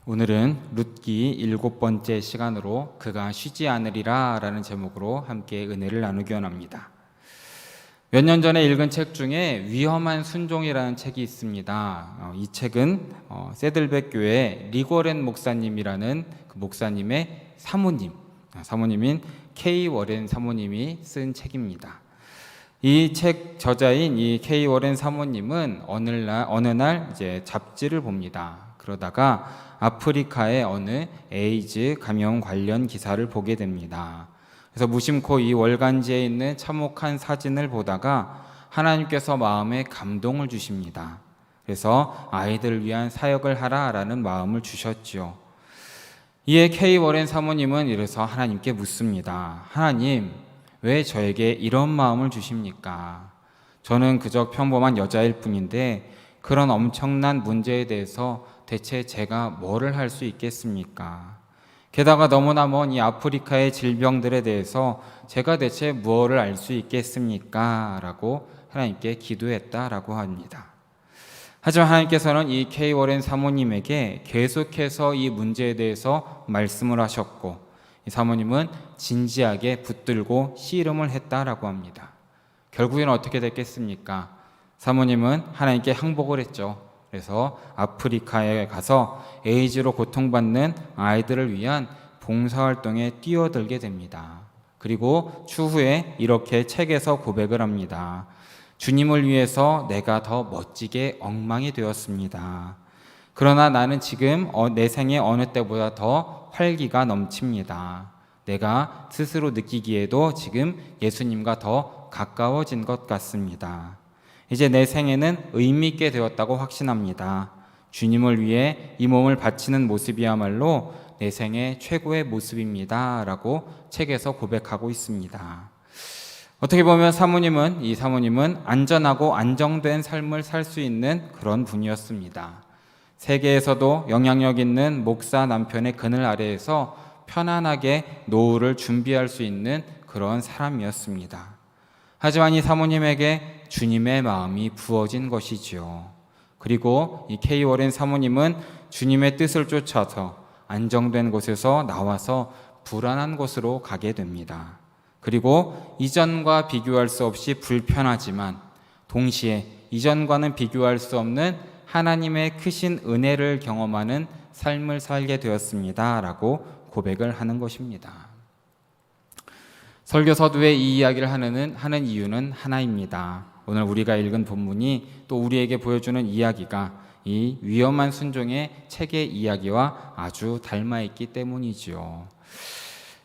오늘은 룻기 7번째 시간으로 그가 쉬지 않으리라 라는 제목으로 함께 은혜를 나누기 원합니다. 몇 년 전에 읽은 책 중에 위험한 순종이라는 책이 있습니다. 이 책은 세들백 교회 리고렌 목사님이라는 그 목사님의 사모님인 K 워렌 사모님이 쓴 책입니다. 이 책 저자인 이 K 워렌 사모님은 어느 날 이제 잡지를 봅니다. 그러다가 아프리카의 어느 에이즈 감염 관련 기사를 보게 됩니다. 그래서 무심코 이 월간지에 있는 참혹한 사진을 보다가 하나님께서 마음에 감동을 주십니다. 그래서 아이들을 위한 사역을 하라라는 마음을 주셨죠. 이에 K 워렌 사모님은 이래서 하나님께 묻습니다. 하나님, 왜 저에게 이런 마음을 주십니까? 저는 그저 평범한 여자일 뿐인데 그런 엄청난 문제에 대해서 대체 제가 뭐를 할 수 있겠습니까? 게다가 너무나 먼 이 아프리카의 질병들에 대해서 제가 대체 무엇을 알 수 있겠습니까? 라고 하나님께 기도했다라고 합니다. 하지만 하나님께서는 이 K 워렌 사모님에게 계속해서 이 문제에 대해서 말씀을 하셨고 이 사모님은 진지하게 붙들고 씨름을 했다라고 합니다. 결국에는 어떻게 됐겠습니까? 사모님은 하나님께 항복을 했죠. 그래서 아프리카에 가서 에이즈로 고통받는 아이들을 위한 봉사활동에 뛰어들게 됩니다. 그리고 추후에 이렇게 책에서 고백을 합니다. 주님을 위해서 내가 더 멋지게 엉망이 되었습니다. 그러나 나는 지금 내 생의 어느 때보다 더 활기가 넘칩니다. 내가 스스로 느끼기에도 지금 예수님과 더 가까워진 것 같습니다. 이제 내 생애는 의미 있게 되었다고 확신합니다. 주님을 위해 이 몸을 바치는 모습이야말로 내 생애 최고의 모습입니다. 라고 책에서 고백하고 있습니다. 어떻게 보면 이 사모님은 안전하고 안정된 삶을 살 수 있는 그런 분이었습니다. 세계에서도 영향력 있는 목사 남편의 그늘 아래에서 편안하게 노후를 준비할 수 있는 그런 사람이었습니다. 하지만 이 사모님에게 주님의 마음이 부어진 것이지요. 그리고 이 K 워렌 사모님은 주님의 뜻을 쫓아서 안정된 곳에서 나와서 불안한 곳으로 가게 됩니다. 그리고 이전과 비교할 수 없이 불편하지만 동시에 이전과는 비교할 수 없는 하나님의 크신 은혜를 경험하는 삶을 살게 되었습니다. 라고 고백을 하는 것입니다. 설교서두에 이 이야기를 하는 이유는 하나입니다. 오늘 우리가 읽은 본문이 또 우리에게 보여주는 이야기가 이 위험한 순종의 책의 이야기와 아주 닮아있기 때문이지요.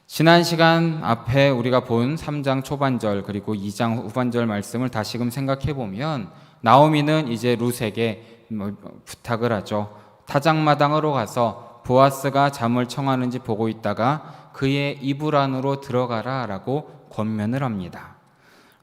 지난 시간 앞에 우리가 본 3장 초반절 그리고 2장 후반절 말씀을 다시금 생각해보면 나오미는 이제 룻에게 부탁을 하죠. 타작마당으로 가서 보아스가 잠을 청하는지 보고 있다가 그의 이불 안으로 들어가라 라고 권면을 합니다.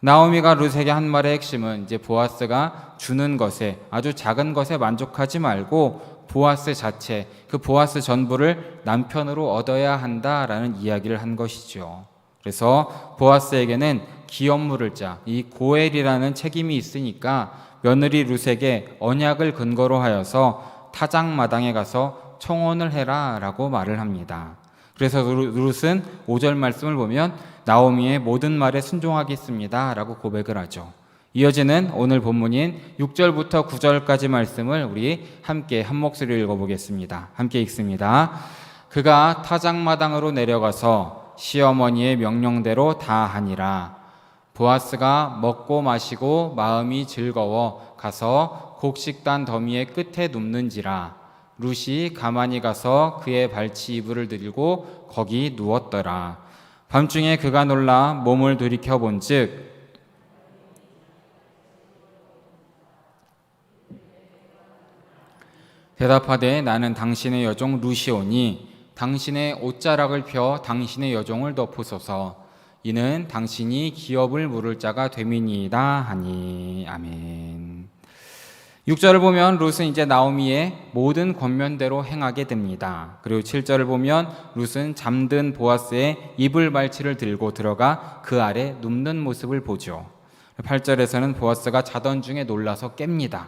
나오미가 룻에게 한 말의 핵심은 이제 보아스가 주는 것에 아주 작은 것에 만족하지 말고 보아스 자체, 그 보아스 전부를 남편으로 얻어야 한다라는 이야기를 한 것이죠. 그래서 보아스에게는 기업 물을 자, 이 고엘이라는 책임이 있으니까 며느리 룻에게 언약을 근거로 하여서 타작마당에 가서 청혼을 해라 라고 말을 합니다. 그래서 룻은 5절 말씀을 보면 나오미의 모든 말에 순종하겠습니다 라고 고백을 하죠. 이어지는 오늘 본문인 6절부터 9절까지 말씀을 우리 함께 한 목소리로 읽어보겠습니다. 함께 읽습니다. 그가 타작마당으로 내려가서 시어머니의 명령대로 다 하니라. 보아스가 먹고 마시고 마음이 즐거워 가서 곡식단 더미의 끝에 눕는지라. 룻이 가만히 가서 그의 발치 이불을 들고 거기 누웠더라. 밤중에 그가 놀라 몸을 돌이켜 본즉 대답하되 나는 당신의 여종 룻이오니 당신의 옷자락을 펴 당신의 여종을 덮으소서. 이는 당신이 기업을 물을 자가 됨이니이다 하니. 아멘. 6절을 보면 룻은 이제 나오미의 모든 권면대로 행하게 됩니다. 그리고 7절을 보면 룻은 잠든 보아스의 이불 발치를 들고 들어가 그 아래 눕는 모습을 보죠. 8절에서는 보아스가 자던 중에 놀라서 깹니다.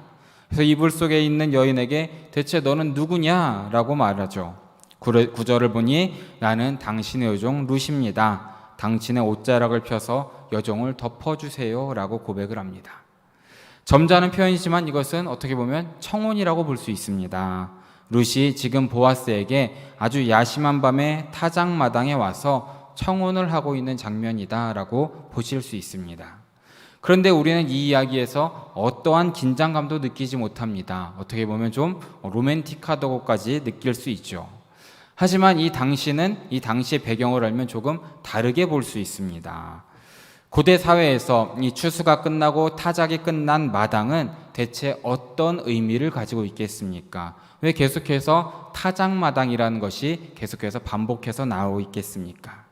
그래서 이불 속에 있는 여인에게 대체 너는 누구냐? 라고 말하죠. 9절을 보니 나는 당신의 여종 룻입니다. 당신의 옷자락을 펴서 여종을 덮어주세요 라고 고백을 합니다. 점잖은 표현이지만 이것은 어떻게 보면 청혼이라고 볼 수 있습니다. 룻이 지금 보아스에게 아주 야심한 밤에 타작마당에 와서 청혼을 하고 있는 장면이다 라고 보실 수 있습니다. 그런데 우리는 이 이야기에서 어떠한 긴장감도 느끼지 못합니다. 어떻게 보면 좀 로맨틱하다고까지 느낄 수 있죠. 하지만 이 당시의 배경을 알면 조금 다르게 볼 수 있습니다. 고대 사회에서 이 추수가 끝나고 타작이 끝난 마당은 대체 어떤 의미를 가지고 있겠습니까? 왜 계속해서 타작마당이라는 것이 계속해서 반복해서 나오고 있겠습니까?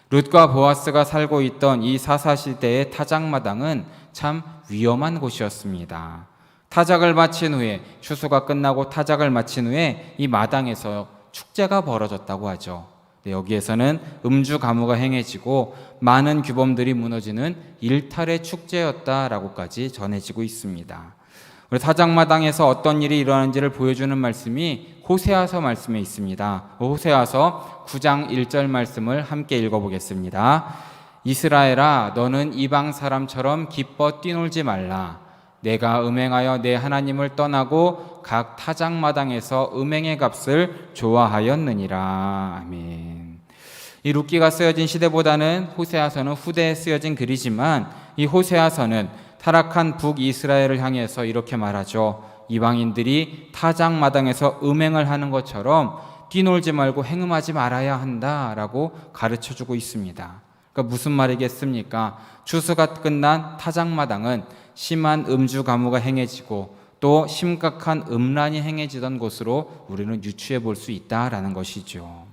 룻과 보아스가 살고 있던 이 사사시대의 타작마당은 참 위험한 곳이었습니다. 타작을 마친 후에, 추수가 끝나고 타작을 마친 후에 이 마당에서 축제가 벌어졌다고 하죠. 여기에서는 음주 가무가 행해지고 많은 규범들이 무너지는 일탈의 축제였다라고까지 전해지고 있습니다. 우리 타작마당에서 어떤 일이 일어나는지를 보여주는 말씀이 호세아서 말씀에 있습니다. 호세아서 9장 1절 말씀을 함께 읽어보겠습니다. 이스라엘아, 너는 이방 사람처럼 기뻐 뛰놀지 말라. 내가 음행하여 내 하나님을 떠나고 각 타작마당에서 음행의 값을 좋아하였느니라. 아멘. 이 룻기가 쓰여진 시대보다는 호세아서는 후대에 쓰여진 글이지만 이 호세아서는 타락한 북이스라엘을 향해서 이렇게 말하죠. 이방인들이 타작마당에서 음행을 하는 것처럼 뛰놀지 말고 행음하지 말아야 한다라고 가르쳐주고 있습니다. 그러니까 무슨 말이겠습니까? 추수가 끝난 타작마당은 심한 음주 가무가 행해지고 또 심각한 음란이 행해지던 곳으로 우리는 유추해 볼 수 있다라는 것이죠.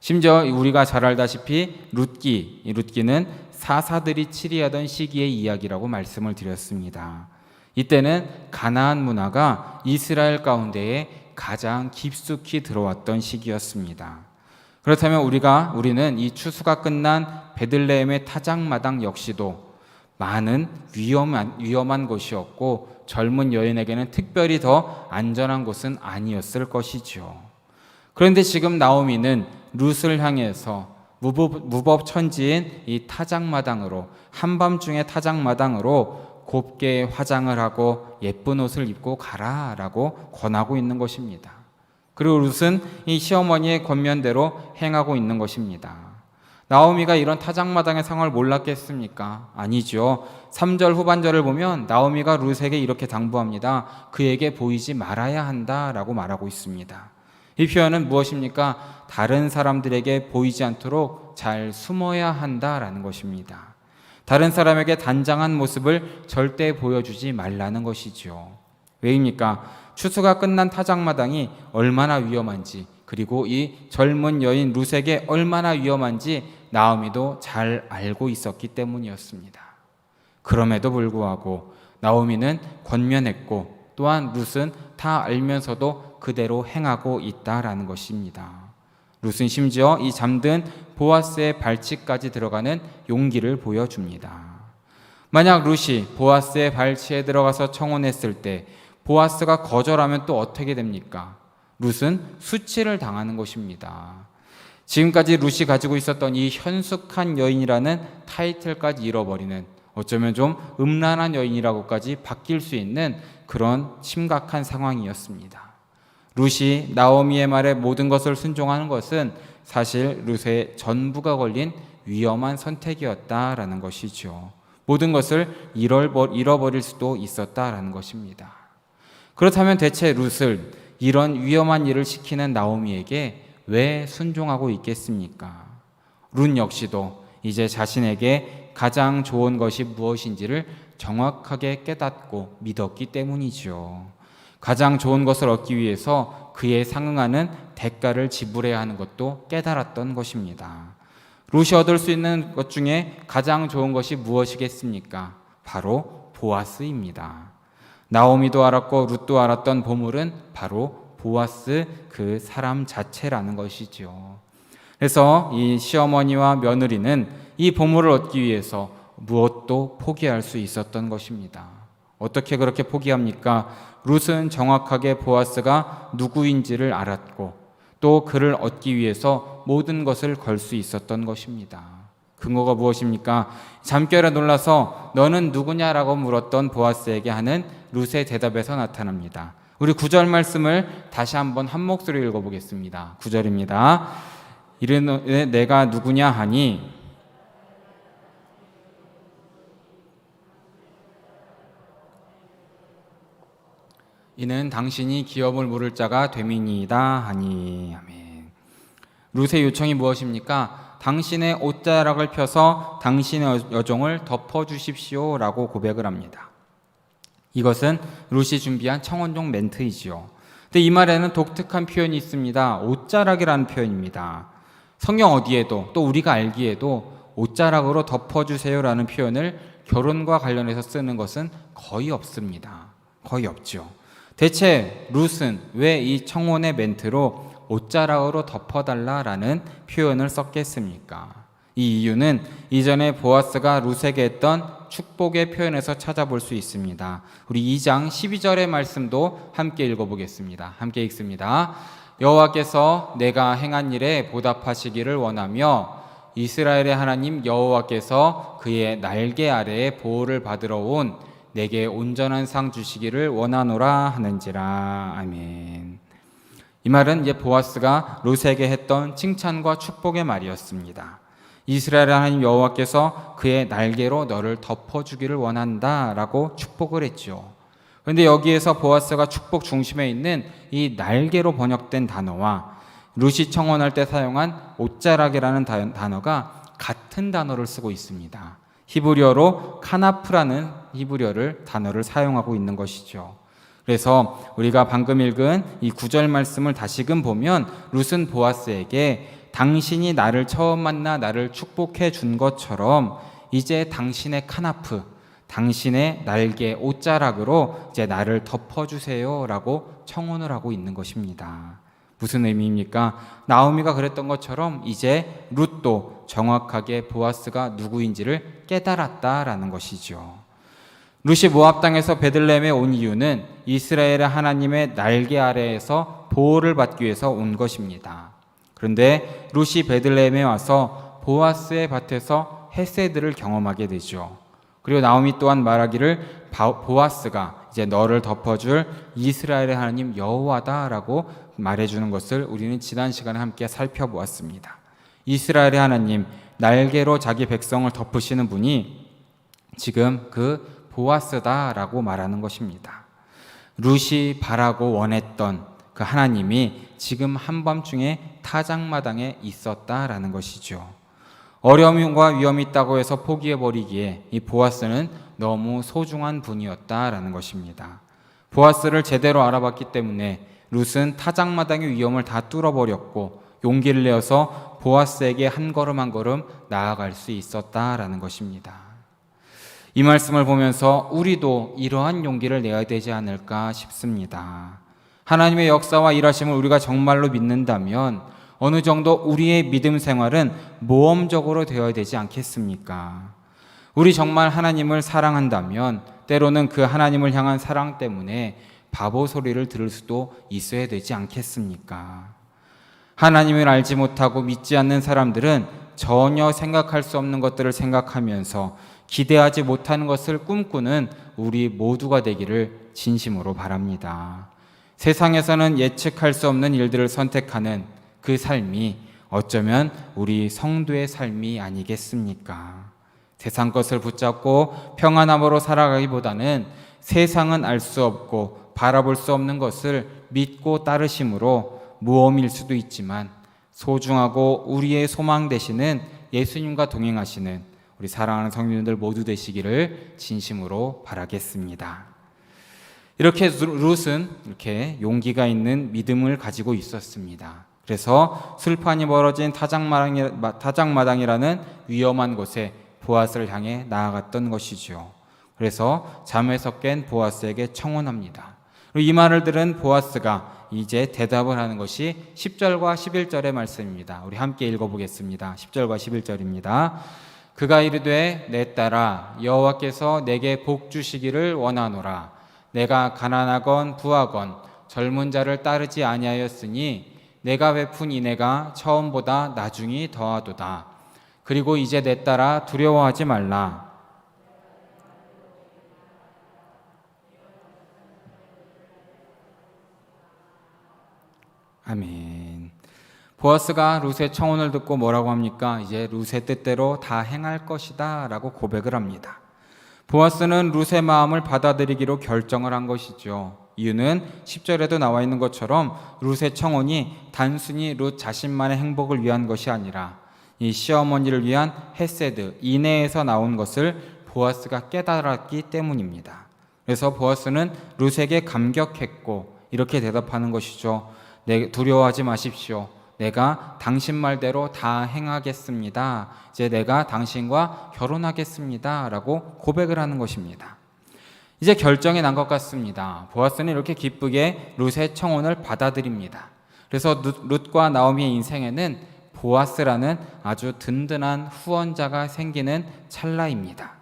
심지어 우리가 잘 알다시피 룻기는 사사들이 치리하던 시기의 이야기라고 말씀을 드렸습니다. 이때는 가나안 문화가 이스라엘 가운데에 가장 깊숙이 들어왔던 시기였습니다. 그렇다면 우리는 이 추수가 끝난 베들레헴의 타작마당 역시도 많은 위험한 곳이었고 젊은 여인에게는 특별히 더 안전한 곳은 아니었을 것이죠. 그런데 지금 나오미는 룻을 향해서 무법천지인 이 타작마당으로, 한밤중의 타작마당으로 곱게 화장을 하고 예쁜 옷을 입고 가라라고 권하고 있는 것입니다. 그리고 룻은 이 시어머니의 권면대로 행하고 있는 것입니다. 나오미가 이런 타작마당의 상황을 몰랐겠습니까? 아니죠. 3절 후반절을 보면 나오미가 룻에게 이렇게 당부합니다. 그에게 보이지 말아야 한다라고 말하고 있습니다. 이 표현은 무엇입니까? 다른 사람들에게 보이지 않도록 잘 숨어야 한다라는 것입니다. 다른 사람에게 단장한 모습을 절대 보여주지 말라는 것이죠. 왜입니까? 추수가 끝난 타작마당이 얼마나 위험한지, 그리고 이 젊은 여인 룻에게 얼마나 위험한지 나오미도 잘 알고 있었기 때문이었습니다. 그럼에도 불구하고 나오미는 권면했고 또한 룻은 다 알면서도 그대로 행하고 있다라는 것입니다. 룻은 심지어 이 잠든 보아스의 발치까지 들어가는 용기를 보여줍니다. 만약 룻이 보아스의 발치에 들어가서 청혼했을 때 보아스가 거절하면 또 어떻게 됩니까? 룻은 수치를 당하는 것입니다. 지금까지 룻이 가지고 있었던 이 현숙한 여인이라는 타이틀까지 잃어버리는, 어쩌면 좀 음란한 여인이라고까지 바뀔 수 있는 그런 심각한 상황이었습니다. 룻이 나오미의 말에 모든 것을 순종하는 것은 사실 룻의 전부가 걸린 위험한 선택이었다라는 것이죠. 모든 것을 잃어버릴 수도 있었다라는 것입니다. 그렇다면 대체 룻을 이런 위험한 일을 시키는 나오미에게 왜 순종하고 있겠습니까? 룻 역시도 이제 자신에게 가장 좋은 것이 무엇인지를 정확하게 깨닫고 믿었기 때문이죠. 가장 좋은 것을 얻기 위해서 그에 상응하는 대가를 지불해야 하는 것도 깨달았던 것입니다. 룻이 얻을 수 있는 것 중에 가장 좋은 것이 무엇이겠습니까? 바로 보아스입니다. 나오미도 알았고 룻도 알았던 보물은 바로 보아스 그 사람 자체라는 것이죠. 그래서 이 시어머니와 며느리는 이 보물을 얻기 위해서 무엇도 포기할 수 있었던 것입니다. 어떻게 그렇게 포기합니까? 룻은 정확하게 보아스가 누구인지를 알았고 또 그를 얻기 위해서 모든 것을 걸 수 있었던 것입니다. 근거가 무엇입니까? 잠결에 놀라서 너는 누구냐라고 물었던 보아스에게 하는 룻의 대답에서 나타납니다. 우리 9절 말씀을 다시 한번 한 목소리로 읽어보겠습니다. 9절입니다. 이르노 내가 누구냐 하니 이는 당신이 기업을 물을 자가 됨이니이다 하니. 아멘. 룻의 요청이 무엇입니까? 당신의 옷자락을 펴서 당신의 여종을 덮어주십시오 라고 고백을 합니다. 이것은 룻이 준비한 청혼종 멘트이지요. 근데 이 말에는 독특한 표현이 있습니다. 옷자락이라는 표현입니다. 성경 어디에도 또 우리가 알기에도 옷자락으로 덮어주세요라는 표현을 결혼과 관련해서 쓰는 것은 거의 없습니다. 거의 없죠. 대체 룻은 왜 이 청혼의 멘트로 옷자락으로 덮어달라라는 표현을 썼겠습니까? 이 이유는 이전에 보아스가 룻에게 했던 축복의 표현에서 찾아볼 수 있습니다. 우리 2장 12절의 말씀도 함께 읽어보겠습니다. 함께 읽습니다. 여호와께서 내가 행한 일에 보답하시기를 원하며 이스라엘의 하나님 여호와께서 그의 날개 아래에 보호를 받으러 온 내게 온전한 상 주시기를 원하노라 하는지라. 아멘. 이 말은 이제 보아스가 룻에게 했던 칭찬과 축복의 말이었습니다. 이스라엘 하나님 여호와께서 그의 날개로 너를 덮어주기를 원한다라고 축복을 했죠. 그런데 여기에서 보아스가 축복 중심에 있는 이 날개로 번역된 단어와 룻이 청혼할 때 사용한 옷자락이라는 단어가 같은 단어를 쓰고 있습니다. 히브리어로 카나프라는 히브리어를 단어를 사용하고 있는 것이죠. 그래서 우리가 방금 읽은 이 9절 말씀을 다시금 보면 룻은 보아스에게 당신이 나를 처음 만나 나를 축복해 준 것처럼 이제 당신의 카나프, 당신의 날개 옷자락으로 이제 나를 덮어주세요라고 청혼을 하고 있는 것입니다. 무슨 의미입니까? 나오미가 그랬던 것처럼 이제 룻도 정확하게 보아스가 누구인지를 깨달았다라는 것이죠. 룻이 모압 땅에서 베들레헴에 온 이유는 이스라엘의 하나님의 날개 아래에서 보호를 받기 위해서 온 것입니다. 그런데 룻이 베들레헴에 와서 보아스의 밭에서 헤세드를 경험하게 되죠. 그리고 나오미 또한 말하기를 보아스가 이제 너를 덮어줄 이스라엘의 하나님 여호와다라고 말해주는 것을 우리는 지난 시간에 함께 살펴보았습니다. 이스라엘의 하나님, 날개로 자기 백성을 덮으시는 분이 지금 그 보아스다라고 말하는 것입니다. 룻이 바라고 원했던 그 하나님이 지금 한밤중에 타작마당에 있었다라는 것이죠. 어려움과 위험이 있다고 해서 포기해버리기에 이 보아스는 너무 소중한 분이었다라는 것입니다. 보아스를 제대로 알아봤기 때문에 룻은 타작마당의 위험을 다 뚫어버렸고 용기를 내어서 보아스에게 한 걸음 한 걸음 나아갈 수 있었다라는 것입니다. 이 말씀을 보면서 우리도 이러한 용기를 내야 되지 않을까 싶습니다. 하나님의 역사와 일하심을 우리가 정말로 믿는다면 어느 정도 우리의 믿음 생활은 모험적으로 되어야 되지 않겠습니까? 우리 정말 하나님을 사랑한다면 때로는 그 하나님을 향한 사랑 때문에 바보 소리를 들을 수도 있어야 되지 않겠습니까? 하나님을 알지 못하고 믿지 않는 사람들은 전혀 생각할 수 없는 것들을 생각하면서 기대하지 못하는 것을 꿈꾸는 우리 모두가 되기를 진심으로 바랍니다. 세상에서는 예측할 수 없는 일들을 선택하는 그 삶이 어쩌면 우리 성도의 삶이 아니겠습니까? 세상 것을 붙잡고 평안함으로 살아가기보다는 세상은 알 수 없고 바라볼 수 없는 것을 믿고 따르심으로 모험일 수도 있지만 소중하고 우리의 소망 되시는 예수님과 동행하시는 우리 사랑하는 성도님들 모두 되시기를 진심으로 바라겠습니다. 이렇게 룻은 이렇게 용기가 있는 믿음을 가지고 있었습니다. 그래서 술판이 벌어진 타작마당이라는 위험한 곳에 보아스를 향해 나아갔던 것이죠. 그래서 잠에서 깬 보아스에게 청혼합니다. 이 말을 들은 보아스가 이제 대답을 하는 것이 10절과 11절의 말씀입니다. 우리 함께 읽어보겠습니다. 10절과 11절입니다. 그가 이르되 내 딸아 여호와께서 내게 복 주시기를 원하노라. 내가 가난하건 부하건 젊은 자를 따르지 아니하였으니 내가 베푼 인애가 처음보다 나중이 더하도다. 그리고 이제 내 딸아 두려워하지 말라. 아멘. 보아스가 룻의 청혼을 듣고 뭐라고 합니까? 이제 룻의 뜻대로 다 행할 것이다 라고 고백을 합니다. 보아스는 룻의 마음을 받아들이기로 결정을 한 것이죠. 이유는 10절에도 나와 있는 것처럼 룻의 청혼이 단순히 룻 자신만의 행복을 위한 것이 아니라 이 시어머니를 위한 헤세드, 인애에서 나온 것을 보아스가 깨달았기 때문입니다. 그래서 보아스는 룻에게 감격했고 이렇게 대답하는 것이죠. 두려워하지 마십시오. 내가 당신 말대로 다 행하겠습니다. 이제 내가 당신과 결혼하겠습니다 라고 고백을 하는 것입니다. 이제 결정이 난 것 같습니다. 보아스는 이렇게 기쁘게 룻의 청혼을 받아들입니다. 그래서 룻과 나오미의 인생에는 보아스라는 아주 든든한 후원자가 생기는 찰나입니다.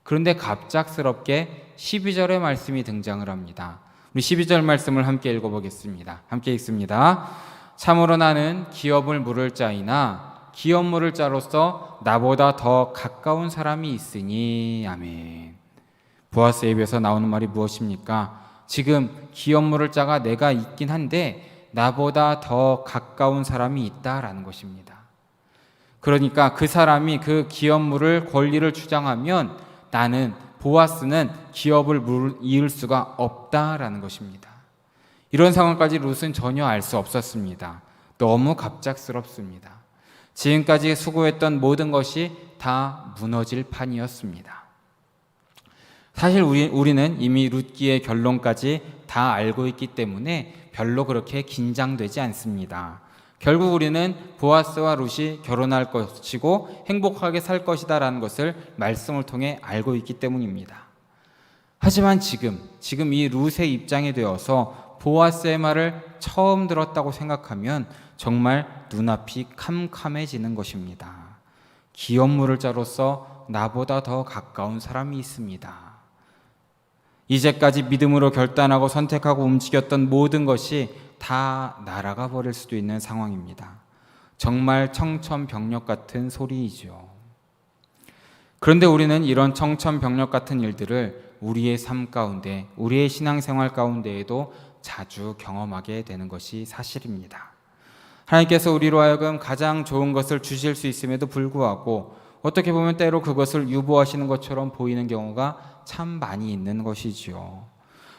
그런데 갑작스럽게 12절의 말씀이 등장을 합니다. 우리 12절 말씀을 함께 읽어보겠습니다. 함께 읽습니다. 참으로 나는 기업을 물을 자이나 기업 물을 자로서 나보다 더 가까운 사람이 있으니. 아멘. 보아스의 입에서 나오는 말이 무엇입니까? 지금 기업 물을 자가 내가 있긴 한데 나보다 더 가까운 사람이 있다라는 것입니다. 그러니까 그 사람이 그 기업 물을 권리를 주장하면 나는 보아스는 기업을 이을 수가 없다라는 것입니다. 이런 상황까지 룻은 전혀 알 수 없었습니다. 너무 갑작스럽습니다. 지금까지 수고했던 모든 것이 다 무너질 판이었습니다. 사실 우리는 이미 룻기의 결론까지 다 알고 있기 때문에 별로 그렇게 긴장되지 않습니다. 결국 우리는 보아스와 룻이 결혼할 것이고 행복하게 살 것이다라는 것을 말씀을 통해 알고 있기 때문입니다. 하지만 지금 이 룻의 입장이 되어서 보아스의 말을 처음 들었다고 생각하면 정말 눈앞이 캄캄해지는 것입니다. 기업 물을 자로서 나보다 더 가까운 사람이 있습니다. 이제까지 믿음으로 결단하고 선택하고 움직였던 모든 것이 다 날아가 버릴 수도 있는 상황입니다. 정말 청천벽력 같은 소리이죠. 그런데 우리는 이런 청천벽력 같은 일들을 우리의 삶 가운데, 우리의 신앙생활 가운데에도 자주 경험하게 되는 것이 사실입니다. 하나님께서 우리로 하여금 가장 좋은 것을 주실 수 있음에도 불구하고 어떻게 보면 때로 그것을 유보하시는 것처럼 보이는 경우가 참 많이 있는 것이지요.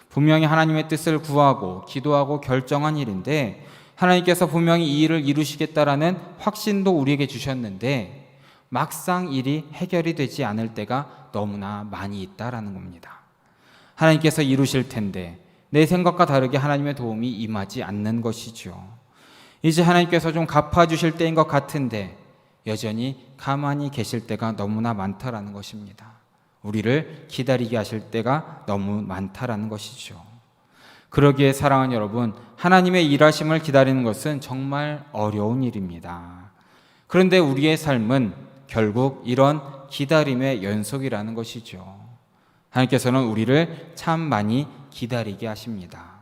분명히 하나님의 뜻을 구하고 기도하고 결정한 일인데 하나님께서 분명히 이 일을 이루시겠다라는 확신도 우리에게 주셨는데 막상 일이 해결이 되지 않을 때가 너무나 많이 있다라는 겁니다. 하나님께서 이루실 텐데 내 생각과 다르게 하나님의 도움이 임하지 않는 것이죠. 이제 하나님께서 좀 갚아주실 때인 것 같은데 여전히 가만히 계실 때가 너무나 많다라는 것입니다. 우리를 기다리게 하실 때가 너무 많다라는 것이죠. 그러기에 사랑하는 여러분, 하나님의 일하심을 기다리는 것은 정말 어려운 일입니다. 그런데 우리의 삶은 결국 이런 기다림의 연속이라는 것이죠. 하나님께서는 우리를 참 많이 기다리게 하십니다.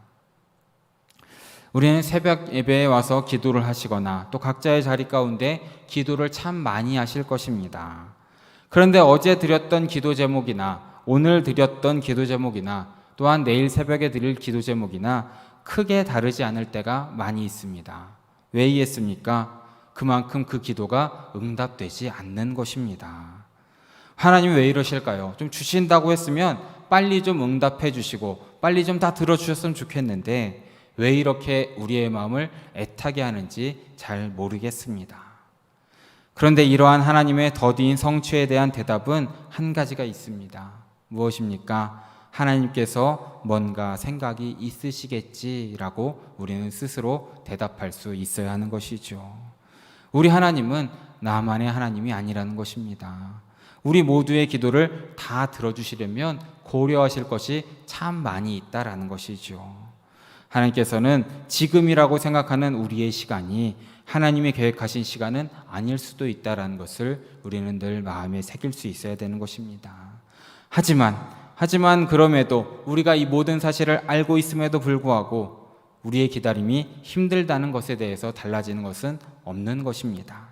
우리는 새벽 예배에 와서 기도를 하시거나 또 각자의 자리 가운데 기도를 참 많이 하실 것입니다. 그런데 어제 드렸던 기도 제목이나 오늘 드렸던 기도 제목이나 또한 내일 새벽에 드릴 기도 제목이나 크게 다르지 않을 때가 많이 있습니다. 왜 이랬습니까? 그만큼 그 기도가 응답되지 않는 것입니다. 하나님이 왜 이러실까요? 좀 주신다고 했으면 빨리 좀 응답해 주시고 빨리 좀 다 들어주셨으면 좋겠는데 왜 이렇게 우리의 마음을 애타게 하는지 잘 모르겠습니다. 그런데 이러한 하나님의 더디인 성취에 대한 대답은 한 가지가 있습니다. 무엇입니까? 하나님께서 뭔가 생각이 있으시겠지라고 우리는 스스로 대답할 수 있어야 하는 것이죠. 우리 하나님은 나만의 하나님이 아니라는 것입니다. 우리 모두의 기도를 다 들어주시려면 고려하실 것이 참 많이 있다라는 것이죠. 하나님께서는 지금이라고 생각하는 우리의 시간이 하나님이 계획하신 시간은 아닐 수도 있다는 것을 우리는 늘 마음에 새길 수 있어야 되는 것입니다. 하지만 그럼에도 우리가 이 모든 사실을 알고 있음에도 불구하고 우리의 기다림이 힘들다는 것에 대해서 달라지는 것은 없는 것입니다.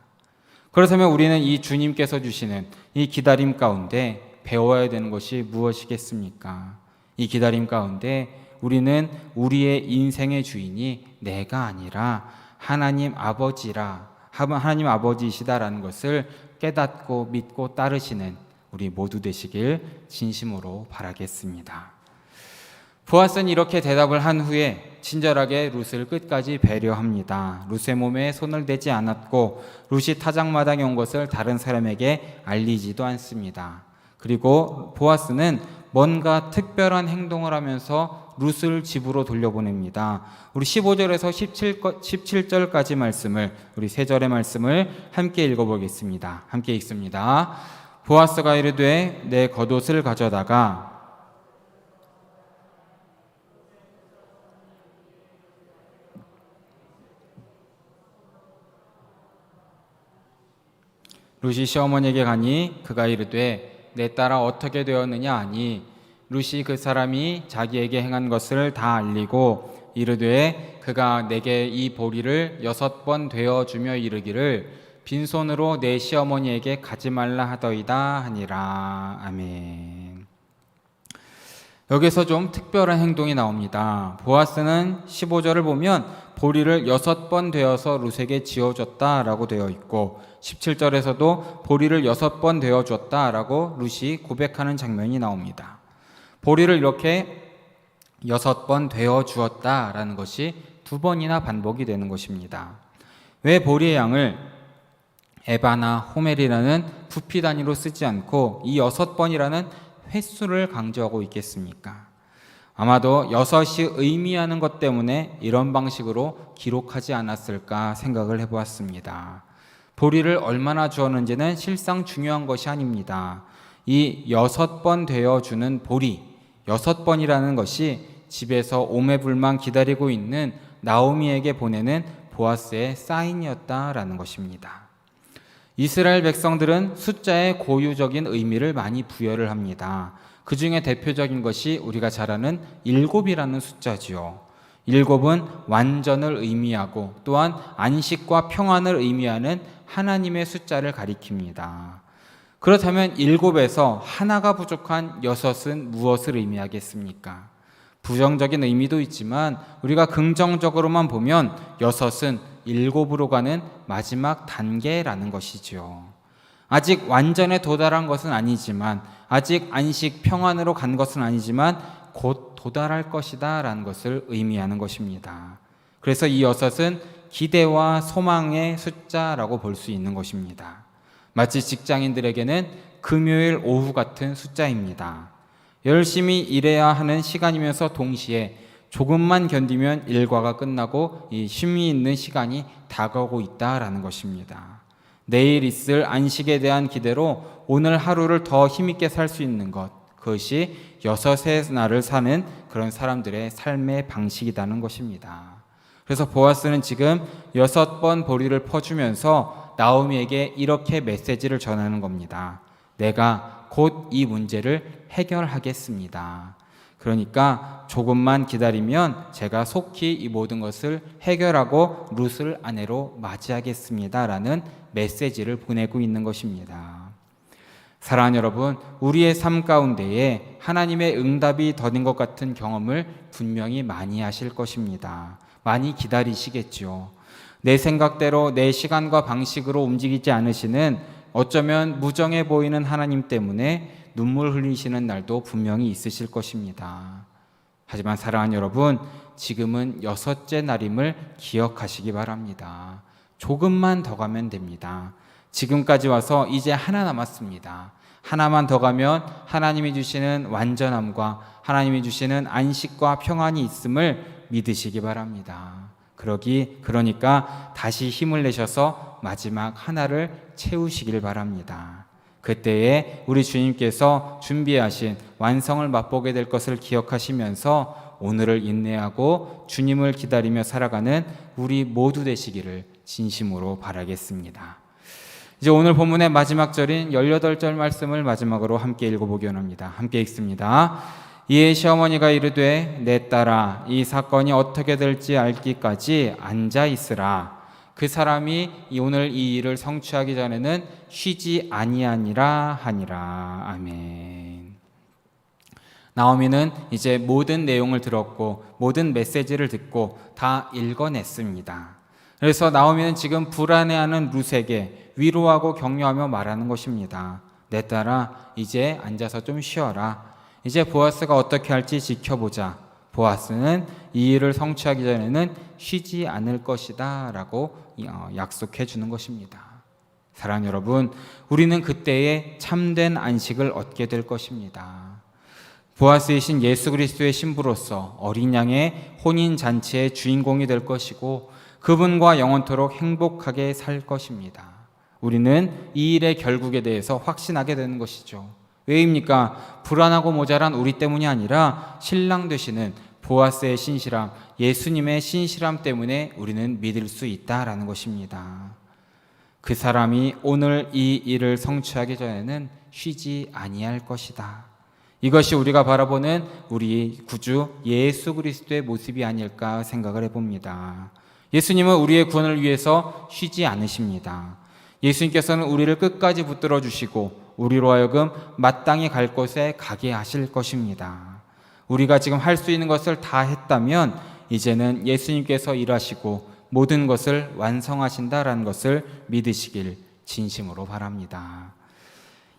그렇다면 우리는 이 주님께서 주시는 이 기다림 가운데 배워야 되는 것이 무엇이겠습니까? 이 기다림 가운데 우리는 우리의 인생의 주인이 내가 아니라 하나님 아버지이시다라는 것을 깨닫고 믿고 따르시는 우리 모두 되시길 진심으로 바라겠습니다. 보아스는 이렇게 대답을 한 후에 친절하게 룻을 끝까지 배려합니다. 룻의 몸에 손을 대지 않았고 룻이 타작마당에 온 것을 다른 사람에게 알리지도 않습니다. 그리고 보아스는 뭔가 특별한 행동을 하면서 룻을 집으로 돌려보냅니다. 우리 15절에서 17절까지 말씀을, 우리 세 절의 말씀을 함께 읽어보겠습니다. 함께 읽습니다. 보아스가 이르되 내 겉옷을 가져다가 룻이 시어머니에게 가니 그가 이르되 내 딸아 어떻게 되었느냐 하니 룻이 그 사람이 자기에게 행한 것을 다 알리고 이르되 그가 내게 이 보리를 6번 되어주며 이르기를 빈손으로 내 시어머니에게 가지 말라 하더이다 하니라. 아멘. 여기서 좀 특별한 행동이 나옵니다. 보아스는 15절을 보면 보리를 6번 되어서 룻에게 지어줬다라고 되어 있고 17절에서도 보리를 6번 되어줬다라고 룻이 고백하는 장면이 나옵니다. 보리를 이렇게 6번 되어주었다라는 것이 2번이나 반복이 되는 것입니다. 왜 보리의 양을 에바나 호멜이라는 부피 단위로 쓰지 않고 이 6번이라는 횟수를 강조하고 있겠습니까? 아마도 6이 의미하는 것 때문에 이런 방식으로 기록하지 않았을까 생각을 해보았습니다. 보리를 얼마나 주었는지는 실상 중요한 것이 아닙니다. 이 6번 되어주는 보리, 6번이라는 것이 집에서 오매불만 기다리고 있는 나오미에게 보내는 보아스의 사인이었다라는 것입니다. 이스라엘 백성들은 숫자에 고유적인 의미를 많이 부여를 합니다. 그 중에 대표적인 것이 우리가 잘 아는 7이라는 숫자지요. 7은 완전을 의미하고 또한 안식과 평안을 의미하는 하나님의 숫자를 가리킵니다. 그렇다면 7에서 하나가 부족한 6은 무엇을 의미하겠습니까? 부정적인 의미도 있지만 우리가 긍정적으로만 보면 6은 7으로 가는 마지막 단계라는 것이죠. 아직 완전에 도달한 것은 아니지만 아직 안식 평안으로 간 것은 아니지만 곧 도달할 것이다 라는 것을 의미하는 것입니다. 그래서 이 6은 기대와 소망의 숫자라고 볼 수 있는 것입니다. 마치 직장인들에게는 금요일 오후 같은 숫자입니다. 열심히 일해야 하는 시간이면서 동시에 조금만 견디면 일과가 끝나고 이 쉼이 있는 시간이 다가오고 있다라는 것입니다. 내일 있을 안식에 대한 기대로 오늘 하루를 더 힘있게 살 수 있는 것, 그것이 6의 날을 사는 그런 사람들의 삶의 방식이라는 것입니다. 그래서 보아스는 지금 6번 보리를 퍼주면서 나오미에게 이렇게 메시지를 전하는 겁니다. 내가 곧 이 문제를 해결하겠습니다. 그러니까 조금만 기다리면 제가 속히 이 모든 것을 해결하고 룻을 아내로 맞이하겠습니다 라는 메시지를 보내고 있는 것입니다. 사랑하는 여러분, 우리의 삶 가운데에 하나님의 응답이 더딘 것 같은 경험을 분명히 많이 하실 것입니다. 많이 기다리시겠죠. 내 생각대로 내 시간과 방식으로 움직이지 않으시는 어쩌면 무정해 보이는 하나님 때문에 눈물 흘리시는 날도 분명히 있으실 것입니다. 하지만 사랑하는 여러분, 지금은 6째 날임을 기억하시기 바랍니다. 조금만 더 가면 됩니다. 지금까지 와서 이제 하나 남았습니다. 하나만 더 가면 하나님이 주시는 완전함과 하나님이 주시는 안식과 평안이 있음을 믿으시기 바랍니다. 그러니까 다시 힘을 내셔서 마지막 하나를 채우시길 바랍니다. 그때에 우리 주님께서 준비하신 완성을 맛보게 될 것을 기억하시면서 오늘을 인내하고 주님을 기다리며 살아가는 우리 모두 되시기를 진심으로 바라겠습니다. 이제 오늘 본문의 마지막 절인 18절 말씀을 마지막으로 함께 읽어보기 원합니다. 함께 읽습니다. 이에 시어머니가 이르되 내 딸아 이 사건이 어떻게 될지 알기까지 앉아 있으라. 그 사람이 오늘 이 일을 성취하기 전에는 쉬지 아니하니라 하니라. 아멘. 나오미는 이제 모든 내용을 들었고 모든 메시지를 듣고 다 읽어냈습니다. 그래서 나오미는 지금 불안해하는 룻에게 위로하고 격려하며 말하는 것입니다. 내 딸아 이제 앉아서 좀 쉬어라. 이제 보아스가 어떻게 할지 지켜보자. 보아스는 이 일을 성취하기 전에는 쉬지 않을 것이다 라고 약속해 주는 것입니다. 사랑하는 여러분, 우리는 그때에 참된 안식을 얻게 될 것입니다. 보아스이신 예수 그리스도의 신부로서 어린 양의 혼인잔치의 주인공이 될 것이고 그분과 영원토록 행복하게 살 것입니다. 우리는 이 일의 결국에 대해서 확신하게 되는 것이죠. 왜입니까? 불안하고 모자란 우리 때문이 아니라 신랑 되시는 보아스의 신실함, 예수님의 신실함 때문에 우리는 믿을 수 있다라는 것입니다. 그 사람이 오늘 이 일을 성취하기 전에는 쉬지 아니할 것이다. 이것이 우리가 바라보는 우리 구주 예수 그리스도의 모습이 아닐까 생각을 해봅니다. 예수님은 우리의 구원을 위해서 쉬지 않으십니다. 예수님께서는 우리를 끝까지 붙들어 주시고 우리로 하여금 마땅히 갈 곳에 가게 하실 것입니다. 우리가 지금 할 수 있는 것을 다 했다면 이제는 예수님께서 일하시고 모든 것을 완성하신다라는 것을 믿으시길 진심으로 바랍니다.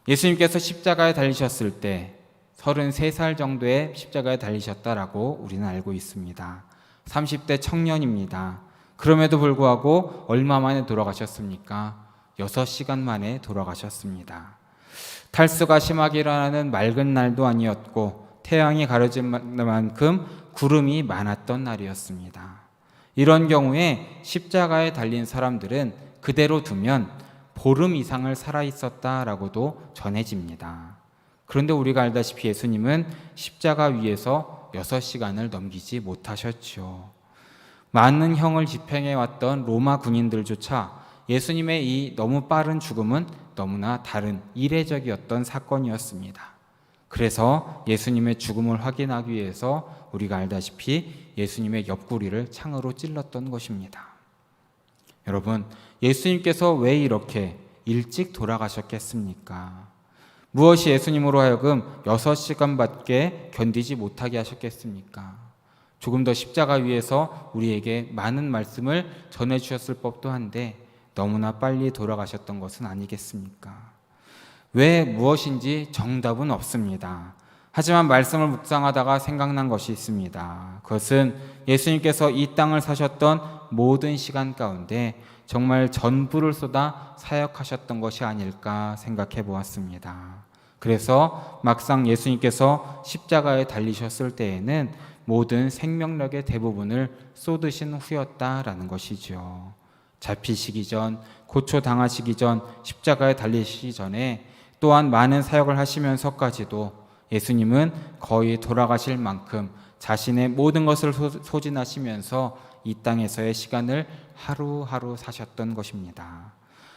예수님께서 십자가에 달리셨을 때 33살 정도의 십자가에 달리셨다라고 우리는 알고 있습니다. 30대 청년입니다. 그럼에도 불구하고 얼마 만에 돌아가셨습니까? 6시간 만에 돌아가셨습니다. 탈수가 심하게 일어나는 맑은 날도 아니었고 태양이 가려진 만큼 구름이 많았던 날이었습니다. 이런 경우에 십자가에 달린 사람들은 그대로 두면 보름 이상을 살아 있었다라고도 전해집니다. 그런데 우리가 알다시피 예수님은 십자가 위에서 6시간을 넘기지 못하셨죠. 많은 형을 집행해 왔던 로마 군인들조차 예수님의 이 너무 빠른 죽음은 너무나 다른 이례적이었던 사건이었습니다. 그래서 예수님의 죽음을 확인하기 위해서 우리가 알다시피 예수님의 옆구리를 창으로 찔렀던 것입니다. 여러분, 예수님께서 왜 이렇게 일찍 돌아가셨겠습니까? 무엇이 예수님으로 하여금 6시간밖에 견디지 못하게 하셨겠습니까? 조금 더 십자가 위에서 우리에게 많은 말씀을 전해주셨을 법도 한데 너무나 빨리 돌아가셨던 것은 아니겠습니까? 왜 무엇인지 정답은 없습니다. 하지만 말씀을 묵상하다가 생각난 것이 있습니다. 그것은 예수님께서 이 땅을 사셨던 모든 시간 가운데 정말 전부를 쏟아 사역하셨던 것이 아닐까 생각해 보았습니다. 그래서 막상 예수님께서 십자가에 달리셨을 때에는 모든 생명력의 대부분을 쏟으신 후였다라는 것이죠. 잡히시기 전, 고초당하시기 전, 십자가에 달리시기 전에 또한 많은 사역을 하시면서까지도 예수님은 거의 돌아가실 만큼 자신의 모든 것을 소진하시면서 이 땅에서의 시간을 하루하루 사셨던 것입니다.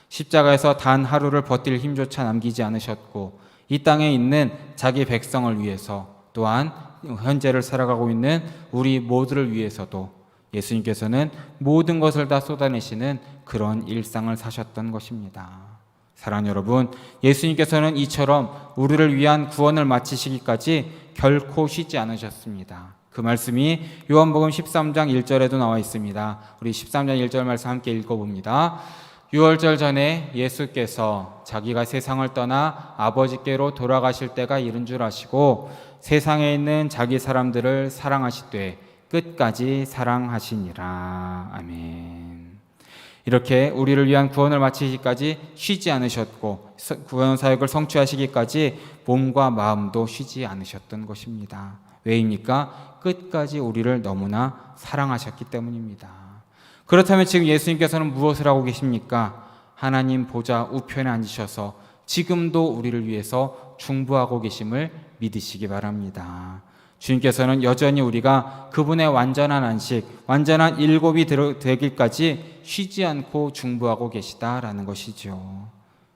십자가에서 단 하루를 버틸 힘조차 남기지 않으셨고 이 땅에 있는 자기 백성을 위해서 또한 현재를 살아가고 있는 우리 모두를 위해서도 예수님께서는 모든 것을 다 쏟아내시는 그런 일상을 사셨던 것입니다. 사랑하는 여러분, 예수님께서는 이처럼 우리를 위한 구원을 마치시기까지 결코 쉬지 않으셨습니다. 그 말씀이 요한복음 13장 1절에도 나와 있습니다. 우리 13장 1절 말씀 함께 읽어봅니다. 유월절 전에 예수께서 자기가 세상을 떠나 아버지께로 돌아가실 때가 이른 줄 아시고 세상에 있는 자기 사람들을 사랑하시되 끝까지 사랑하시니라. 아멘. 이렇게 우리를 위한 구원을 마치기까지 쉬지 않으셨고 구원 사역을 성취하시기까지 몸과 마음도 쉬지 않으셨던 것입니다. 왜입니까? 끝까지 우리를 너무나 사랑하셨기 때문입니다. 그렇다면 지금 예수님께서는 무엇을 하고 계십니까? 하나님 보좌 우편에 앉으셔서 지금도 우리를 위해서 중보하고 계심을 믿으시기 바랍니다. 주님께서는 여전히 우리가 그분의 완전한 안식, 완전한 일곱이 되기까지 쉬지 않고 중보하고 계시다라는 것이죠.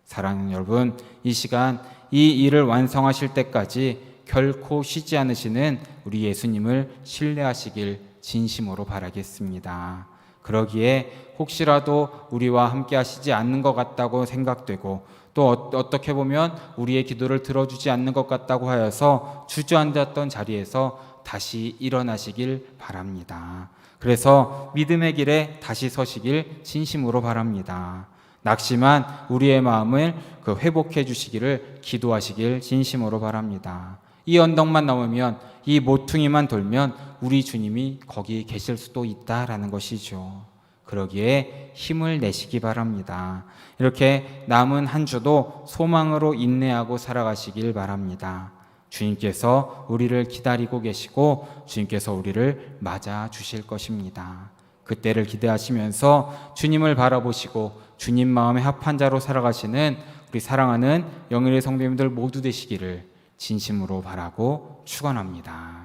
사랑하는 여러분, 이 시간 이 일을 완성하실 때까지 결코 쉬지 않으시는 우리 예수님을 신뢰하시길 진심으로 바라겠습니다. 그러기에 혹시라도 우리와 함께 하시지 않는 것 같다고 생각되고 또 어떻게 보면 우리의 기도를 들어주지 않는 것 같다고 하여서 주저앉았던 자리에서 다시 일어나시길 바랍니다. 그래서 믿음의 길에 다시 서시길 진심으로 바랍니다. 낙심한 우리의 마음을 회복해 주시기를 기도하시길 진심으로 바랍니다. 이 언덕만 넘으면, 이 모퉁이만 돌면 우리 주님이 거기 계실 수도 있다라는 것이죠. 그러기에 힘을 내시기 바랍니다. 이렇게 남은 한 주도 소망으로 인내하고 살아가시길 바랍니다. 주님께서 우리를 기다리고 계시고 주님께서 우리를 맞아 주실 것입니다. 그때를 기대하시면서 주님을 바라보시고 주님 마음에 합한 자로 살아가시는 우리 사랑하는 영일의 성도님들 모두 되시기를 진심으로 바라고 축원합니다.